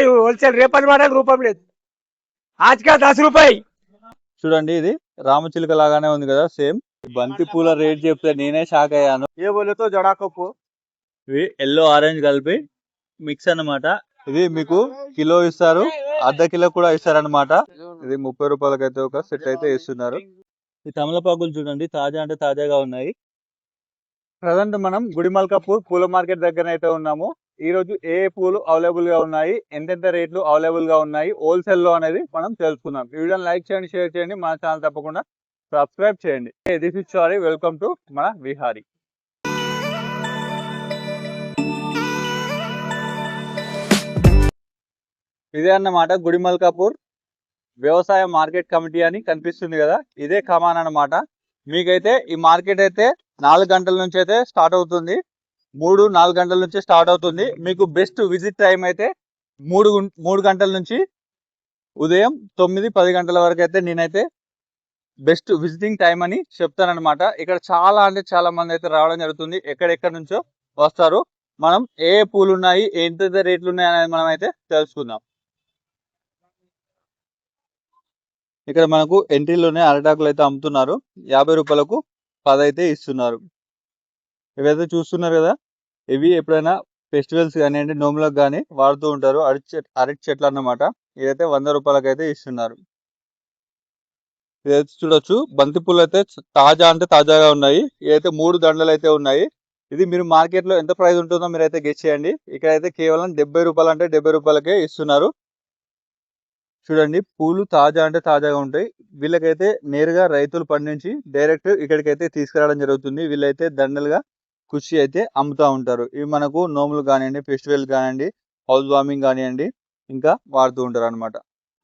రూపాయలు హోల్సేల్, రేపటి మాట రూపం లేదు. ఆజ్కా 10 రూపాయి. చూడండి ఇది రామచిలుక లాగానే ఉంది కదా సేమ్. బంతి పూల రేట్ చెప్తే నేనే షాక్ అయ్యాను. ఏ బోలేతో జడాకప్పు ఇవి ఎల్లో ఆరెంజ్ కలిపి మిక్స్ అన్నమాట. ఇది మీకు కిలో ఇస్తారు, అర్ధ కిలో కూడా ఇస్తారనమాట. ఇది 30 రూపాయలకి అయితే ఒక సెట్ అయితే ఇస్తున్నారు. ఈ తమలపాకులు చూడండి తాజా అంటే తాజాగా ఉన్నాయి. ప్రజెంట్ మనం గుడిమల్కాపూర్ పూల మార్కెట్ దగ్గర అయితే ఉన్నాము. ఈ రోజు ఏ పూలు అవైలబుల్ గా ఉన్నాయి, ఎంతెంత రేట్లు అవైలబుల్ గా ఉన్నాయి హోల్సేల్ లో అనేది మనం తెలుసుకుందాం. ఈ వీడియోని లైక్ చేయండి, షేర్ చేయండి, మన ఛానల్ తప్పకుండా సబ్స్క్రైబ్ చేయండి. This is sorry, welcome to మన విహారీ. ఇదే అన్నమాట గుడిమల్కాపూర్ వ్యవసాయ మార్కెట్ కమిటీ అని కనిపిస్తుంది కదా, ఇదే కమాన్ అన్నమాట. మీకైతే ఈ మార్కెట్ అయితే 4 గంటల నుంచి అయితే స్టార్ట్ అవుతుంది. 3-4 గంటల నుంచి స్టార్ట్ అవుతుంది. మీకు బెస్ట్ విజిట్ టైం అయితే 3 గంటల నుంచి ఉదయం 9-10 గంటల వరకు అయితే నేనైతే బెస్ట్ విజిటింగ్ టైం అని చెప్తానన్నమాట. ఇక్కడ చాలా అంటే చాలా మంది అయితే రావడం జరుగుతుంది. ఎక్కడెక్కడ నుంచో వస్తారు. మనం ఏ పూలు ఉన్నాయి, ఎంత రేట్లు ఉన్నాయి అనేది మనం అయితే తెలుసుకుందాం. ఇక్కడ మనకు ఎంట్రీలోనే అరటాకులు అయితే అమ్ముతున్నారు. 50 రూపాయలకు 10 అయితే ఇస్తున్నారు. ఇవైతే చూస్తున్నారు కదా, ఇవి ఎప్పుడైనా ఫెస్టివల్స్ కానివ్వండి, నోములకు కానీ వాడుతూ ఉంటారు. అరటి చెట్లు అన్నమాట. ఇదైతే 100 రూపాయలకి అయితే ఇస్తున్నారు. ఇదైతే చూడొచ్చు, బంతి పూలు అయితే తాజా అంటే తాజాగా ఉన్నాయి. ఇదైతే 3 దండలు అయితే ఉన్నాయి. ఇది మీరు మార్కెట్ లో ఎంత ప్రైస్ ఉంటుందో మీరు అయితే గెస్ చేయండి. ఇక్కడైతే కేవలం 70 రూపాయలు అంటే 70 రూపాయలకే ఇస్తున్నారు. చూడండి పూలు తాజా అంటే తాజాగా ఉంటాయి. వీళ్ళకైతే నేరుగా రైతులు పండించి డైరెక్ట్ ఇక్కడికైతే తీసుకురావడం జరుగుతుంది. వీళ్ళైతే దండలుగా కుర్చీ అయితే అమ్ముతూ ఉంటారు. ఇవి మనకు నోములు కానివ్వండి, ఫెస్టివల్ కానివ్వండి, హౌస్ వార్మింగ్ కానివ్వండి, ఇంకా వాడుతూ ఉంటారు అనమాట.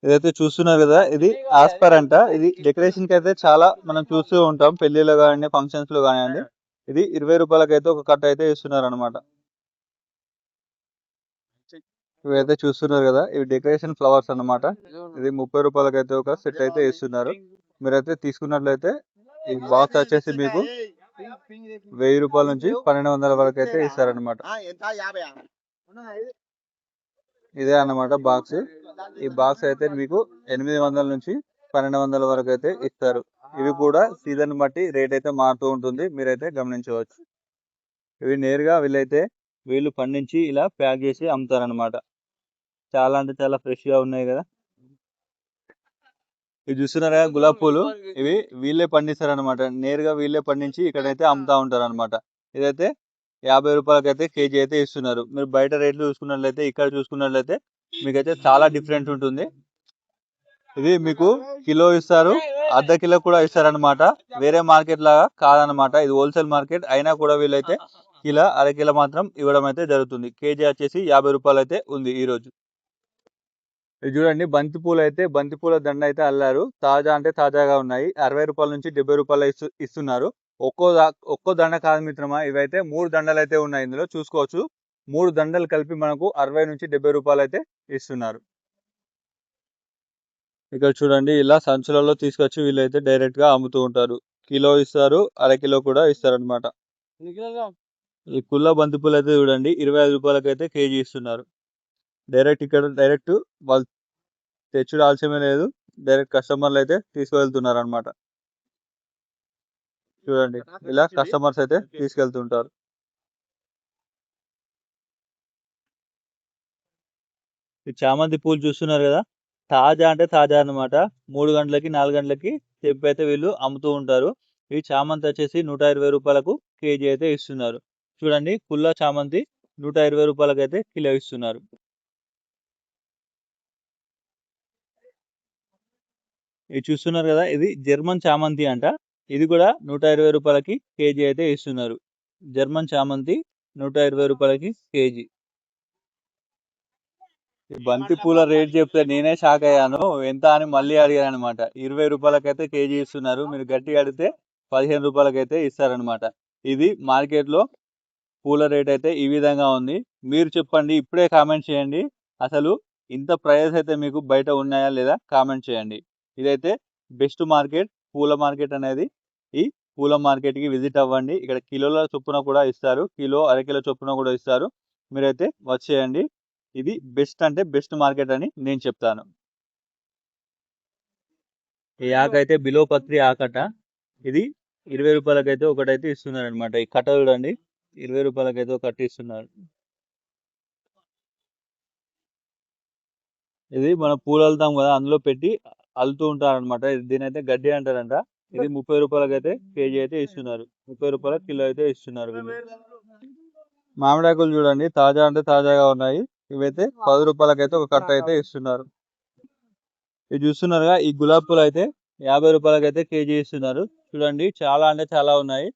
ఇదైతే చూస్తున్నారు కదా, ఇది ఆస్పర్ అంట. ఇది డెకరేషన్ కి అయితే చాలా మనం చూస్తూ ఉంటాం, పెళ్లిలో కానివ్వండి, ఫంక్షన్స్ లో కానివ్వండి. ఇది 20 రూపాయలకి అయితే ఒక కట్ట అయితే ఇస్తున్నారు అనమాట. ఇవైతే చూస్తున్నారు కదా, ఇవి డెకరేషన్ ఫ్లవర్స్ అన్నమాట. ఇది 30 రూపాయలకి అయితే ఒక సెట్ అయితే ఇస్తున్నారు. మీరైతే తీసుకున్నట్లయితే ఈ బాక్స్ వచ్చేసి మీకు 1000 రూపాయల నుంచి 1200 వరకు అయితే ఇస్తారనమాట. ఇదే అన్నమాట బాక్స్. ఈ బాక్స్ అయితే మీకు 800 నుంచి 1200 వరకు అయితే ఇస్తారు. ఇవి కూడా సీజన్ బట్టి రేట్ అయితే మారుతూ ఉంటుంది, మీరైతే గమనించవచ్చు. ఇవి నేరుగా వీళ్ళు పండించి ఇలా ప్యాక్ చేసి అమ్ముతారనమాట. చాలా అంటే చాలా ఫ్రెష్ గా ఉన్నాయి కదా. ఇవి చూస్తున్నారా గులాబ్ పూలు, ఇవి వీళ్ళే పండిస్తారు అనమాట. నేరుగా వీళ్ళే పండించి ఇక్కడైతే అమ్ముతా ఉంటారు అనమాట. ఇదైతే 50 రూపాయలకి అయితే కేజీ అయితే ఇస్తున్నారు. మీరు బయట రేట్లు చూసుకున్నట్లయితే, ఇక్కడ చూసుకున్నట్లయితే మీకైతే చాలా డిఫరెంట్ ఉంటుంది. ఇది మీకు కిలో ఇస్తారు, అర్ధ కిలో కూడా ఇస్తారనమాట. వేరే మార్కెట్ లాగా కాదనమాట, ఇది హోల్సేల్ మార్కెట్. అయినా కూడా వీళ్ళైతే కిలో, అర కిలో మాత్రం ఇవ్వడం అయితే జరుగుతుంది. కేజీ వచ్చేసి 50 రూపాయలు అయితే ఉంది ఈ రోజు. ఇది చూడండి బంతి పూలు అయితే, బంతి పూల దండ అయితే అల్లారు. తాజా అంటే తాజాగా ఉన్నాయి. 60 రూపాయల నుంచి 70 రూపాయలు ఇస్తున్నారు. ఒక్కో దండ కాదు మిత్రమా, ఇవైతే 3 దండలు అయితే ఉన్నాయి. ఇందులో చూసుకోవచ్చు, 3 దండలు కలిపి మనకు 60 నుంచి 70 రూపాయలు అయితే ఇస్తున్నారు. ఇక్కడ చూడండి, ఇలా సంచులలో తీసుకొచ్చి వీళ్ళైతే డైరెక్ట్ గా అమ్ముతూ ఉంటారు. కిలో ఇస్తారు, అర కిలో కూడా ఇస్తారనమాట. ఈ కుల్ల బంతి పూలు అయితే చూడండి 25 రూపాయలకి అయితే కేజీ ఇస్తున్నారు. డైరెక్ట్ వాళ్ళు తెచ్చుడు ఆలస్యమే లేదు, డైరెక్ట్ కస్టమర్లు అయితే తీసుకువెళ్తున్నారు అనమాట. చూడండి ఇలా కస్టమర్స్ అయితే తీసుకెళ్తుంటారు. ఈ చామంతి పూలు చూస్తున్నారు కదా, తాజా అంటే తాజా అన్నమాట. 3 గంటలకి 4 గంటలకి చెప్పి అయితే వీళ్ళు అమ్ముతూ ఉంటారు. ఈ చామంతి వచ్చేసి 120 రూపాయలకు కేజీ అయితే ఇస్తున్నారు. చూడండి కుల్ల చామంతి 120 రూపాయలకి అయితే కిలో ఇస్తున్నారు. ఇది చూస్తున్నారు కదా, ఇది జర్మన్ చామంతి అంట. ఇది కూడా 120 రూపాయలకి కేజీ అయితే ఇస్తున్నారు. జర్మన్ చామంతి 120 రూపాయలకి కేజీ. ఈ బంతి పూల రేట్ చెప్తే నేనే షాక్ అయ్యాను. ఎంత అని మళ్ళీ అడిగాను అనమాట. 20 రూపాయలకైతే కేజీ ఇస్తున్నారు. మీరు గట్టిగా అడిగితే 15 రూపాయలకైతే ఇస్తారనమాట. ఇది మార్కెట్ లో పూల రేట్ అయితే ఈ విధంగా ఉంది. మీరు చెప్పండి, ఇప్పుడే కామెంట్ చేయండి, అసలు ఇంత ప్రైస్ అయితే మీకు బయట ఉన్నాయా లేదా కామెంట్ చేయండి. ఇదైతే బెస్ట్ మార్కెట్, పూల మార్కెట్ అనేది. ఈ పూల మార్కెట్ కి విజిట్ అవ్వండి. ఇక్కడ కిలోల చొప్పున కూడా ఇస్తారు, కిలో, అర కిలో చొప్పున కూడా ఇస్తారు. మీరైతే వచ్చేయండి. ఇది బెస్ట్ అంటే బెస్ట్ మార్కెట్ అని నేను చెప్తాను. ఈ ఆకైతే బిలో పత్రి ఆకట. ఇది 20 రూపాయలకైతే ఒకటైతే ఇస్తున్నారు అనమాట. ఈ కట్ట చూడండి, 20 రూపాయలకైతే ఒక కట్ట ఇస్తున్నారు. ఇది మన పూలు అల్లుతాం కదా, అందులో పెట్టి అల్లుతూ ఉంటారు అనమాట. దీనైతే గడ్డి అంటారంట. ఇది 30 రూపాయలకైతే కేజీ అయితే ఇస్తున్నారు. 30 రూపాయల కిలో అయితే ఇస్తున్నారు వీళ్ళు. మామిడాకులు చూడండి, తాజా అంటే తాజాగా ఉన్నాయి. ఇవైతే 10 రూపాయలకైతే ఒక కట్ట అయితే ఇస్తున్నారు. ఇది చూస్తున్నారుగా, ఈ గులాబీ పూలు అయితే 50 రూపాయలకైతే కేజీ ఇస్తున్నారు. చూడండి, చాలా అంటే చాలా ఉన్నాయి.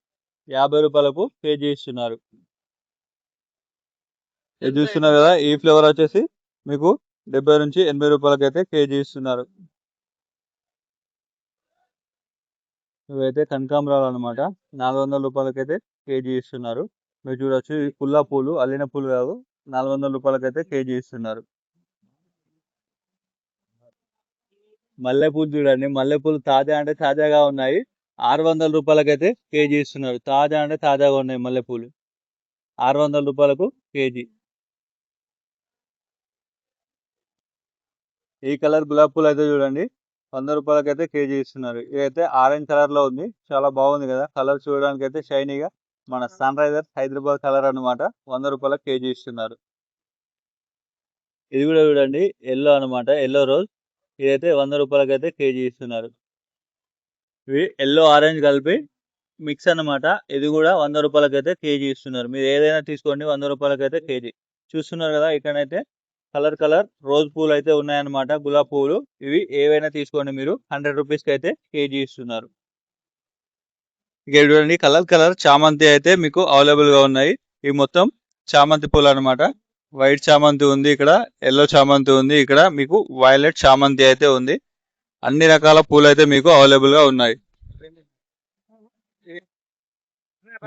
50 రూపాయలకు కేజీ ఇస్తున్నారు. ఇది చూస్తున్నారు కదా, ఈ ఫ్లేవర్ వచ్చేసి మీకు 70 నుంచి 80 రూపాయలకైతే కేజీ ఇస్తున్నారు. ఇవైతే కనకాంబరాలు అనమాట. 400 రూపాయలకైతే కేజీ ఇస్తున్నారు. మీరు చూడొచ్చు, ఈ పుల్లా పూలు, అల్లిన పూలు కావు. 400 రూపాయలకైతే కేజీ ఇస్తున్నారు. మల్లెపూలు చూడండి, మల్లెపూలు తాజా అంటే తాజాగా ఉన్నాయి. 600 రూపాయలకైతే కేజీ ఇస్తున్నారు. తాజా అంటే తాజాగా ఉన్నాయి మల్లెపూలు. 600 రూపాయలకు కేజీ. ఈ కలర్ గులాబీ పూలు అయితే చూడండి, 100 రూపాయలకైతే కేజీ ఇస్తున్నారు. ఇదైతే ఆరెంజ్ కలర్ లో ఉంది, చాలా బాగుంది కదా. కలర్ చూడడానికి అయితే షైనీగా మన సన్ రైజర్స్ హైదరాబాద్ కలర్ అనమాట. 100 రూపాయలకు కేజీ ఇస్తున్నారు. ఇది కూడా చూడండి, ఎల్లో అనమాట, ఎల్లో రోజ్. ఇదైతే 100 రూపాయలకైతే కేజీ ఇస్తున్నారు. ఇవి ఎల్లో ఆరెంజ్ కలిపి మిక్స్ అన్నమాట. ఇది కూడా 100 రూపాయలకైతే కేజీ ఇస్తున్నారు. మీరు ఏదైనా తీసుకోండి, 100 రూపాయలకైతే కేజీ. చూస్తున్నారు కదా, ఇక్కడైతే కలర్ కలర్ రోజ్ పూలు అయితే ఉన్నాయన్నమాట, గులాబీ పూలు. ఇవి ఏవైనా తీసుకోండి, మీరు 100 రూపీస్కి అయితే కేజీ ఇస్తున్నారు. ఇక చూడండి, కలర్ కలర్ చామంతి అయితే మీకు అవైలబుల్ గా ఉన్నాయి. ఇవి మొత్తం చామంతి పూలు అనమాట. వైట్ చామంతి ఉంది, ఇక్కడ ఎల్లో చామంతి ఉంది, ఇక్కడ మీకు వైలెట్ చామంతి అయితే ఉంది. అన్ని రకాల పూలు అయితే మీకు అవైలబుల్ గా ఉన్నాయి.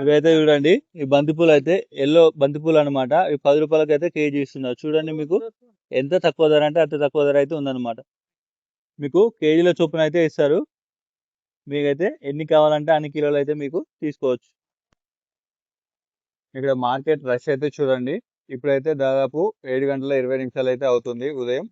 ఇవైతే చూడండి, ఈ బంతి పూలు అయితే ఎల్లో బంతి పూలు అనమాట. ఇవి 10 రూపాయలకి అయితే కేజీ ఇస్తున్నారు. చూడండి, మీకు ఎంత తక్కువ ధర అంటే అంత తక్కువ ధర అయితే ఉందన్నమాట. మీకు కేజీల చొప్పున అయితే ఇస్తారు. మీకైతే ఎన్ని కావాలంటే అన్ని కిలోలు అయితే మీకు తీసుకోవచ్చు. ఇక్కడ మార్కెట్ రష్ అయితే చూడండి. ఇప్పుడైతే దాదాపు 7 గంటల 20 నిమిషాలు అయితే అవుతుంది ఉదయం.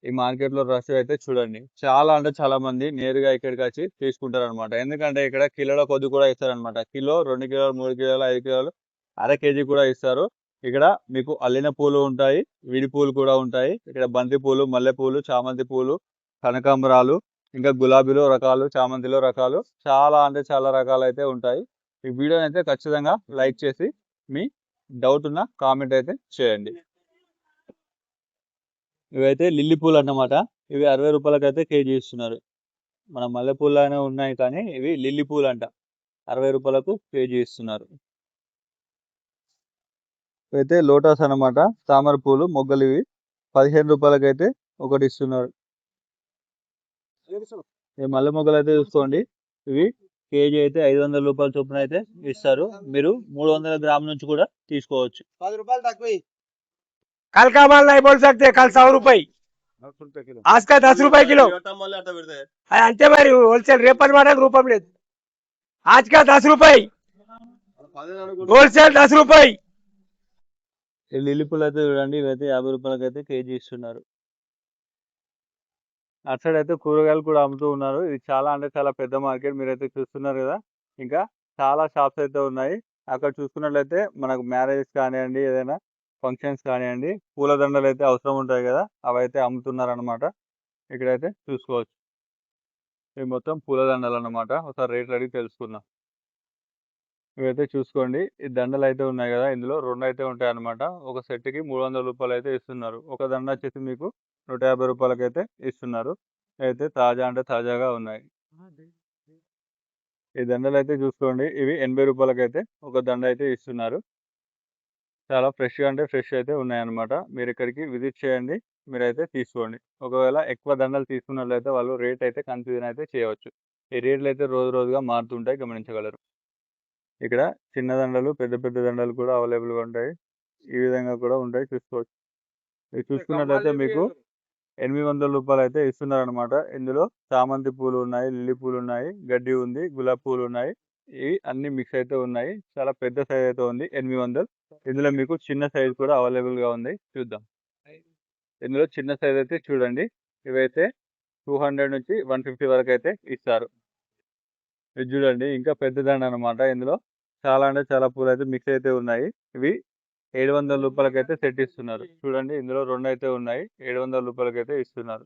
ఈ మార్కెట్ లో రష్ అయితే చూడండి, చాలా అంటే చాలా మంది నేరుగా ఇక్కడికి వచ్చి తీసుకుంటారు అనమాట. ఎందుకంటే ఇక్కడ కిలోల కొద్ది కూడా ఇస్తారనమాట. కిలో, 2 కిలోలు, 3 కిలోలు, 5 కిలోలు, అర కేజీ కూడా ఇస్తారు. ఇక్కడ మీకు అల్లిన పూలు ఉంటాయి, విడి పూలు కూడా ఉంటాయి. ఇక్కడ బంతి పూలు, మల్లె పూలు, చామంతి పూలు, కనకాంబరాలు, ఇంకా గులాబీలో రకాలు, చామంతిలో రకాలు, చాలా అంటే చాలా రకాలు అయితే ఉంటాయి. ఈ వీడియోని అయితే ఖచ్చితంగా లైక్ చేసి మీ డౌట్ ఉన్న కామెంట్ అయితే చేయండి. ఇవైతే లిల్లీ పూలు అన్నమాట. ఇవి 60 రూపాయలకైతే కేజీ ఇస్తున్నారు. మన మల్లెపూలు అయినా ఉన్నాయి, కానీ ఇవి లిల్లీ పూలు అంట. 60 రూపాయలకు కేజీ ఇస్తున్నారు. ఇవైతే లోటస్ అన్నమాట, తామర పూలు మొగ్గలు. ఇవి 15 రూపాయలకైతే ఒకటి ఇస్తున్నారు. ఈ మల్లె మొగ్గలు అయితే చూసుకోండి, ఇవి కేజీ అయితే 500 రూపాయల చొప్పున అయితే ఇస్తారు. మీరు 300 గ్రాముల నుంచి కూడా తీసుకోవచ్చు. 10 रुपये तक भी कल का माल नहीं बोल सकते, कल 100 रुपये, आज का 10 रुपये किलो अंते మరి హోల్సేల్ రేపటి మాట రూపం లేదు. आज का 10 रुपये హోల్సేల్ 10 रुपये. ఈ లిల్లీ పూలు అయితే చూడండి, ఇవైతే 50 రూపాయలకైతే కేజీ ఇస్తున్నారు. అటు సైడ్ అయితే కూరగాయలు కూడా అమ్ముతూ ఉన్నారు. ఇది చాలా అంటే చాలా పెద్ద మార్కెట్, మీరైతే చూస్తున్నారు కదా. ఇంకా చాలా షాప్స్ అయితే ఉన్నాయి. అక్కడ చూసుకున్నట్లయితే మనకు మ్యారేజెస్ కానివ్వండి, ఏదైనా ఫంక్షన్స్ కానివ్వండి, పూలదండలు అయితే అవసరం ఉంటాయి కదా, అవి అయితే అమ్ముతున్నారు అనమాట. ఇక్కడైతే చూసుకోవచ్చు, ఇవి మొత్తం పూలదండలు అన్నమాట. ఒకసారి రేట్లు అడిగి తెలుసుకుందాం. ఇవైతే చూసుకోండి, ఈ దండలు అయితే ఉన్నాయి కదా, ఇందులో 2 అయితే ఉంటాయి అనమాట. ఒక సెట్కి 300 రూపాయలు అయితే ఇస్తున్నారు. ఒక దండ వచ్చేసి మీకు 150 రూపాయలకైతే ఇస్తున్నారు. అయితే తాజా అంటే తాజాగా ఉన్నాయి. ఈ దండలు అయితే చూసుకోండి, ఇవి 80 రూపాయలకైతే ఒక దండ అయితే ఇస్తున్నారు. చాలా ఫ్రెష్గా అంటే ఫ్రెష్ అయితే ఉన్నాయన్నమాట. మీరు ఇక్కడికి విజిట్ చేయండి, మీరైతే తీసుకోండి. ఒకవేళ ఎక్కువ దండలు తీసుకున్నట్లయితే వాళ్ళు రేట్ అయితే కన్ఫ్యూజన్ అయితే చేయవచ్చు. ఈ రేట్లు అయితే రోజు రోజుగా మారుతుంటాయి, గమనించగలరు. ఇక్కడ చిన్న దండలు, పెద్ద పెద్ద దండలు కూడా అవైలబుల్గా ఉంటాయి. ఈ విధంగా కూడా ఉంటాయి, చూసుకోవచ్చు. ఇది చూసుకున్నట్లయితే మీకు 800 రూపాయలు అయితే ఇస్తున్నారు అనమాట. ఇందులో చామంతి పూలు ఉన్నాయి, లిల్లీ పూలు ఉన్నాయి, గడ్డి ఉంది, గులాబీ పూలు ఉన్నాయి. ఇవి అన్ని మిక్స్ అయితే ఉన్నాయి. చాలా పెద్ద సైజ్ అయితే ఉంది, 800. ఇందులో మీకు చిన్న సైజ్ కూడా అవైలబుల్ గా ఉంది, చూద్దాం. ఇందులో చిన్న సైజ్ అయితే చూడండి, ఇవైతే 200 నుంచి 150 వరకు అయితే ఇస్తారు. ఇది చూడండి ఇంకా పెద్దదండ అనమాట. ఇందులో చాలా అంటే చాలా పూలు అయితే మిక్స్ అయితే ఉన్నాయి. ఇవి 700 రూపాయలకైతే సెట్ ఇస్తున్నారు. చూడండి ఇందులో 2 అయితే ఉన్నాయి, 700 రూపాయలకైతే ఇస్తున్నారు.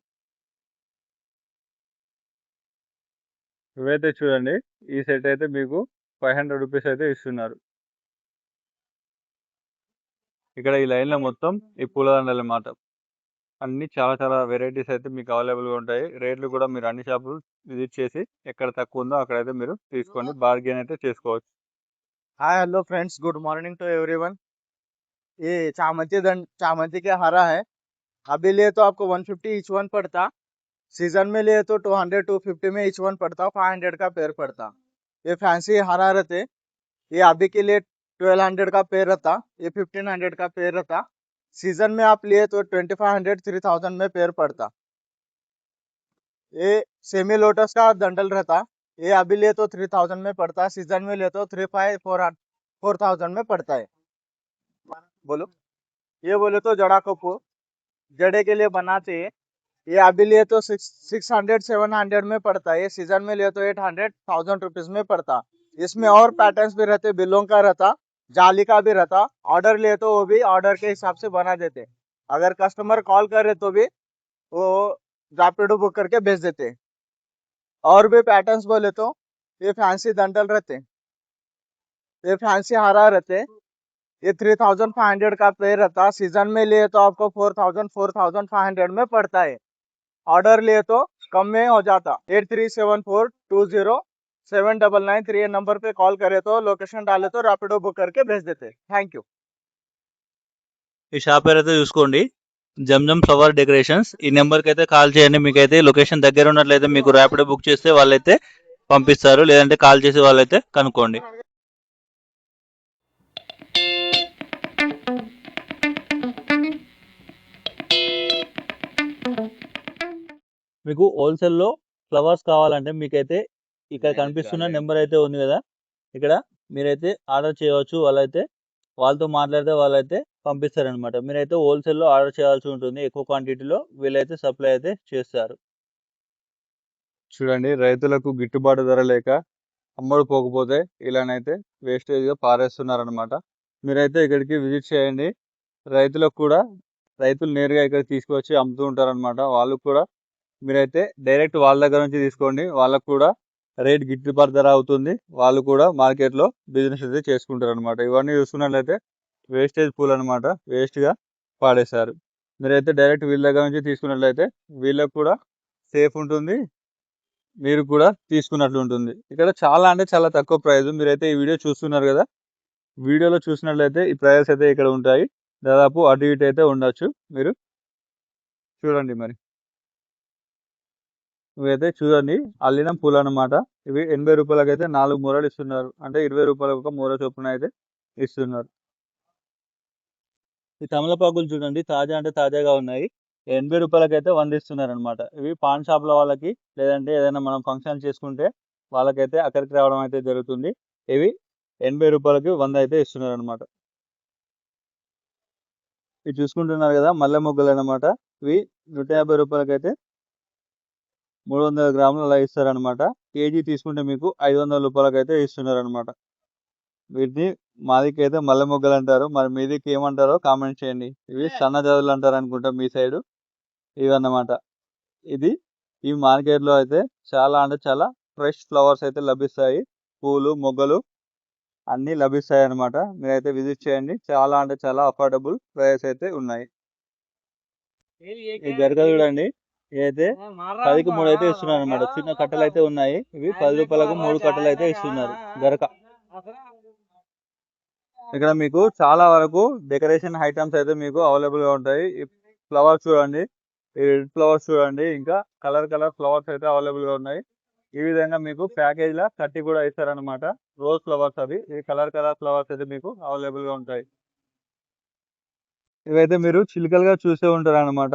ఇవైతే చూడండి, ఈ సెట్ అయితే మీకు 500 రూపీస్ అయితే ఇస్తున్నారు. ఇక్కడ ఈ లైన్లో మొత్తం ఈ పూలదండలు అన్నమాట. అన్ని చాలా చాలా వెరైటీస్ అయితే మీకు అవైలబుల్గా ఉంటాయి. రేట్లు కూడా మీరు అన్ని షాపులు విజిట్ చేసి ఎక్కడ తక్కువ ఉందో అక్కడైతే మీరు తీసుకొని బార్గెన్ అయితే చేసుకోవచ్చు. Hi hello friends, good morning to everyone. ये चामंती के हरा है। अभी लिए तो आपको 150 ईच वन पड़ता। सीजन में लिए तो 200 250 में ईच वन पड़ता, 500 का पेयर पड़ता। ये फैंसी हरा रहते, ये अभी के लिए 1200 का पेयर रहता, ये 1500 का पेयर रहता। सीजन में आप लिए तो 2500 3000 में पेयर पड़ता। ये सेमी लोटस का दंडल रहता, ये अभी लिए तो 3000 में पड़ता, सीजन में लिए तो 4000 में पड़ता है। बोलो, ये बोले तो जड़ा कपूर जड़े के लिए बनाते हैं। ये अभी लिए तो 600 700 में पड़ता है, ये सीजन में लिए तो 800 रुपीज में पड़ता। इसमें और पैटर्न्स भी रहते, बिलों का रहता, जाली का भी रहता। ऑर्डर लिए तो वो भी ऑर्डर के हिसाब से बना देते। अगर कस्टमर कॉल करे तो भी वो रैपिडो बुक करके भेज देते। और भी पैटर्न्स बोले तो ये फैंसी दंडल रहते, ये फैंसी हारा रहते, ये 3500 का पेयर रहता। सीजन में लिए तो आपको 4500 में पड़ता है। ऑर्डर लिए तो कम में हो जाता। 8374207993 नंबर पे कॉल करे तो लोकेशन डाले तो रैपिडो बुक करके भेज देते। Thank you. ఈ షాప్ పేరు అయితే చూసుకోండి, జంజం ఫ్లవర్ డెకరేషన్స్. ఈ నెంబర్కి అయితే కాల్ చేయండి. మీకైతే లొకేషన్ దగ్గర ఉన్నట్లయితే మీకు ర్యాపిడో బుక్ చేస్తే వాళ్ళైతే పంపిస్తారు, లేదంటే కాల్ చేసి వాళ్ళైతే కనుక్కోండి. మీకు హోల్సేల్లో ఫ్లవర్స్ కావాలంటే మీకైతే ఇక్కడ కనిపిస్తున్న నెంబర్ అయితే ఉంది కదా, ఇక్కడ మీరైతే ఆర్డర్ చేయవచ్చు. వాళ్ళతో మాట్లాడితే వాళ్ళైతే పంపిస్తారనమాట. మీరైతే హోల్సేల్లో ఆర్డర్ చేయాల్సి ఉంటుంది. ఎక్కువ క్వాంటిటీలో వీళ్ళైతే సప్లై అయితే చేస్తారు. చూడండి, రైతులకు గిట్టుబాటు ధర లేక అమ్మడు పోకపోతే ఇలానైతే వేస్టేజ్గా పారేస్తున్నారనమాట. మీరైతే ఇక్కడికి విజిట్ చేయండి. రైతులు నేరుగా ఇక్కడ తీసుకొచ్చి అమ్ముతూ ఉంటారనమాట. వాళ్ళు కూడా మీరైతే డైరెక్ట్ వాళ్ళ దగ్గర నుంచి తీసుకోండి, వాళ్ళకు కూడా రేట్ గిట్టుబాటు ధర అవుతుంది. వాళ్ళు కూడా మార్కెట్లో బిజినెస్ అయితే చేసుకుంటారు అనమాట. ఇవన్నీ చూసుకున్నట్లయితే వేస్టేజ్ పూలు అనమాట, వేస్ట్గా పాడేశారు. మీరైతే డైరెక్ట్ వీళ్ళ దగ్గర నుంచి తీసుకున్నట్లయితే వీళ్ళకు కూడా సేఫ్ ఉంటుంది, మీరు కూడా తీసుకున్నట్లు ఉంటుంది. ఇక్కడ చాలా అంటే చాలా తక్కువ ప్రైస్. మీరైతే ఈ వీడియో చూస్తున్నారు కదా, వీడియోలో చూసినట్లయితే ఈ ప్రైస్ అయితే ఇక్కడ ఉంటాయి. దాదాపు అటు ఇటు అయితే ఉండొచ్చు. మీరు చూడండి. మరి ఇవైతే చూడండి, అల్లినం పూలు అనమాట. ఇవి 80 రూపాయలకి అయితే 4 మూరలు ఇస్తున్నారు, అంటే 20 రూపాయలకు ఒక మూర చొప్పున అయితే ఇస్తున్నారు. ఈ తమలపాకులు చూడండి, తాజా అంటే తాజాగా ఉన్నాయి. 80 రూపాయలకి అయితే 100 ఇస్తున్నారు అనమాట. ఇవి పాన్ షాప్ల వాళ్ళకి, లేదంటే ఏదైనా మనం ఫంక్షన్ చేసుకుంటే వాళ్ళకైతే అక్కడికి రావడం అయితే జరుగుతుంది. ఇవి 80 రూపాయలకి 100 అయితే ఇస్తున్నారు అనమాట. ఇవి చూసుకుంటున్నారు కదా, మల్లె మొగ్గలు అనమాట. ఇవి 150 రూపాయలకి అయితే 300 గ్రాములు అలా ఇస్తారనమాట. కేజీ తీసుకుంటే మీకు 500 రూపాయలకి అయితే ఇస్తున్నారు అనమాట. వీటిని మాదికి అయితే మల్లె మొగ్గలు అంటారు, మరి మీదికి ఏమంటారో కామెంట్ చేయండి. ఇవి సన్నజాజులు అంటారు అనుకుంటా మీ సైడు. ఇవన్నమాట. ఈ మార్కెట్లో అయితే చాలా అంటే చాలా ఫ్రెష్ ఫ్లవర్స్ అయితే లభిస్తాయి. పూలు మొగ్గలు అన్నీ లభిస్తాయి అన్నమాట. మీరైతే విజిట్ చేయండి. చాలా అంటే చాలా అఫోర్డబుల్ ప్రైస్ అయితే ఉన్నాయి. ఈ గరక చూడండి, ఇదైతే 10కి 3 అయితే ఇస్తున్నారు అనమాట. చిన్న కట్టలు అయితే ఉన్నాయి. ఇవి 10 రూపాయలకు 3 కట్టలు అయితే ఇస్తున్నారు గరక. ఇక్కడ మీకు చాలా వరకు డెకరేషన్ ఐటమ్స్ అయితే మీకు అవైలబుల్గా ఉంటాయి. ఈ ఫ్లవర్స్ చూడండి, ఈ రెడ్ ఫ్లవర్స్ చూడండి, ఇంకా కలర్ ఫ్లవర్స్ అయితే అవైలబుల్గా ఉన్నాయి. ఈ విధంగా మీకు ప్యాకేజ్లా కట్టి కూడా ఇస్తారనమాట. రోజ్ ఫ్లవర్స్ అవి, ఈ కలర్ ఫ్లవర్స్ అయితే మీకు అవైలబుల్గా ఉంటాయి. ఇవైతే మీరు చిలుకలుగా చూసే ఉంటారు అనమాట.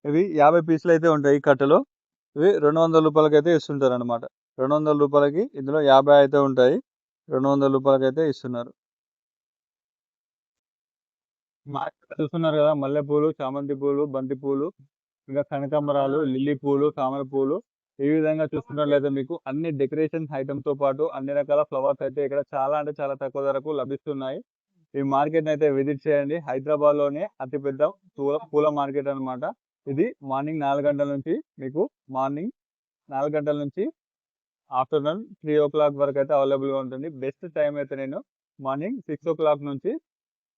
ఇవి 50 పీసులు అయితే ఉంటాయి ఈ కట్టలో. ఇవి 200 రూపాయలకి అయితే ఇస్తుంటారు అనమాట. 200 రూపాయలకి ఇందులో 50 అయితే ఉంటాయి. 200 రూపాయలకి అయితే ఇస్తున్నారు. చూస్తున్నారు కదా, మల్లెపూలు, చామంతి పూలు, బంతి పూలు, ఇంకా కనకాంబరాలు, లిల్లీ పూలు, తామర పూలు. ఈ విధంగా చూస్తున్నట్లయితే మీకు అన్ని డెకరేషన్ ఐటమ్ తో పాటు అన్ని రకాల ఫ్లవర్స్ అయితే ఇక్కడ చాలా అంటే చాలా తక్కువ ధరకు లభిస్తున్నాయి. ఈ మార్కెట్ అయితే విజిట్ చేయండి. హైదరాబాద్ లోనే అతిపెద్ద పూల మార్కెట్ అన్నమాట. ఇది మార్నింగ్ 4 గంటల నుంచి మీకు మార్నింగ్ 4 గంటల నుంచి ఆఫ్టర్నూన్ 3 ఓ క్లాక్ వరకు అయితే అవైలబుల్ గా ఉంటుంది. బెస్ట్ టైం అయితే నేను మార్నింగ్ 6 ఓ క్లాక్ నుంచి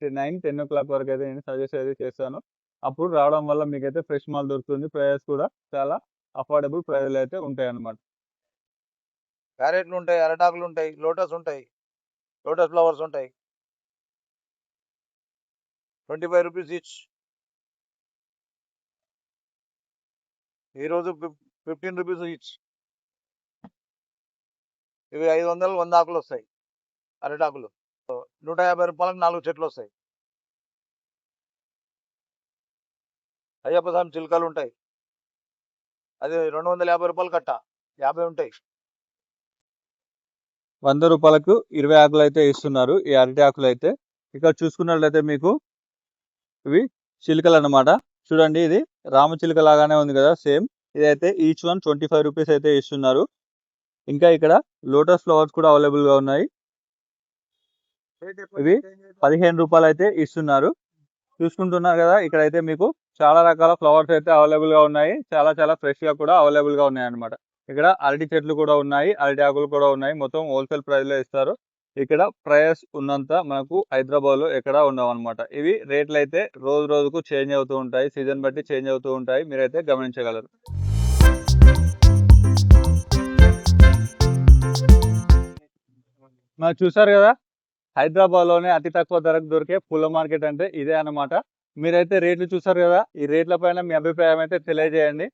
9-10 ఓ క్లాక్ వరకు అయితే నేను సజెస్ట్ అయితే చేస్తాను. అప్పుడు రావడం వల్ల మీకైతే ఫ్రెష్ మాల్ దొరుకుతుంది. ప్రైస్ కూడా చాలా అఫోర్డబుల్ ప్రైస్లో అయితే ఉంటాయి అన్నమాట. క్యారెట్లు ఉంటాయి, అరటాకులు ఉంటాయి, లోటస్ ఉంటాయి, లోటస్ ఫ్లవర్స్ ఉంటాయి. 25 రూపీస్ ఈచ్. ఈరోజు 15 రూపీస్ ఈచ్. ఇవి 500 100 ఆకులు వస్తాయి అరటాకులు. 150 రూపాయలకు 4 చెట్లు వస్తాయి. అయ్యప్ప స్వామి చిలుకలు ఉంటాయి, అది 250 రూపాయలు కట్ట, 50 ఉంటాయి. 100 రూపాయలకు 20 ఆకులు అయితే ఇస్తున్నారు ఈ అరటి ఆకులు అయితే. ఇక్కడ చూసుకున్నట్లయితే మీకు ఇవి చిలుకలు అన్నమాట. చూడండి, ఇది రామచిలుక లాగానే ఉంది కదా సేమ్. ఇదైతే ఈచ్ వన్ 25 రూపీస్ అయితే ఇస్తున్నారు. ఇంకా ఇక్కడ లోటస్ ఫ్లవర్స్ కూడా అవైలబుల్ గా ఉన్నాయి. ఇవి 15 రూపాయలు అయితే ఇస్తున్నారు. చూసుకుంటున్నారు కదా, ఇక్కడైతే మీకు చాలా రకాల ఫ్లవర్స్ అయితే అవైలబుల్ గా ఉన్నాయి. చాలా చాలా ఫ్రెష్ గా కూడా అవైలబుల్ గా ఉన్నాయి అన్నమాట. ఇక్కడ అరటి చెట్లు కూడా ఉన్నాయి, అరటి ఆకులు కూడా ఉన్నాయి. మొత్తం హోల్సేల్ ప్రైస్ లో ఇస్తారు. ఇక్కడ ప్రైస్ ఉన్నంత మనకు హైదరాబాద్ లో ఎక్కడ ఉండవు అనమాట. ఇవి రేట్లు అయితే రోజు రోజుకు చేంజ్ అవుతూ ఉంటాయి, సీజన్ బట్టి చేంజ్ అవుతూ ఉంటాయి. మీరైతే గమనించగలరు. మరి చూసారు కదా, హైదరాబాద్ లోనే అతి తక్కువ ధరకు దొరికే పూల మార్కెట్ అంటే ఇదే అన్నమాట. మీరైతే రేట్లు చూసారు కదా, ఈ రేట్ల పైన మీ అభిప్రాయం అయితే తెలియజేయండి.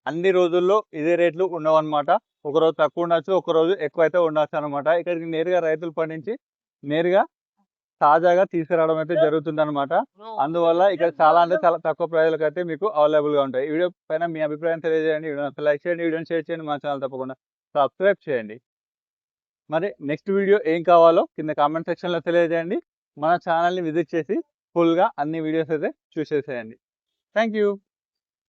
అన్ని రోజుల్లో ఇదే రేట్లు ఉండవు అనమాట. ఒకరోజు తక్కువ ఉండొచ్చు, ఒకరోజు ఎక్కువ అయితే ఉండొచ్చు అనమాట. ఇక్కడికి నేరుగా రైతులు పండించి నేరుగా తాజాగా తీసుకురావడం అయితే జరుగుతుంది అనమాట. అందువల్ల ఇక్కడ చాలా అంటే చాలా తక్కువ ప్రైజ్లకు అయితే మీకు అవైలబుల్ గా ఉంటాయి. ఈ వీడియో పైన మీ అభిప్రాయం తెలియజేయండి. వీడియో లైక్ చేయండి, వీడియోని షేర్ చేయండి, మా ఛానల్ తప్పకుండా సబ్స్క్రైబ్ చేయండి. మరి నెక్స్ట్ వీడియో ఏం కావాలో కింద కామెంట్ సెక్షన్లో తెలియజేయండి. మన ఛానల్ని విజిట్ చేసి ఫుల్గా అన్ని వీడియోస్ అయితే చూసేసేయండి. Thank you.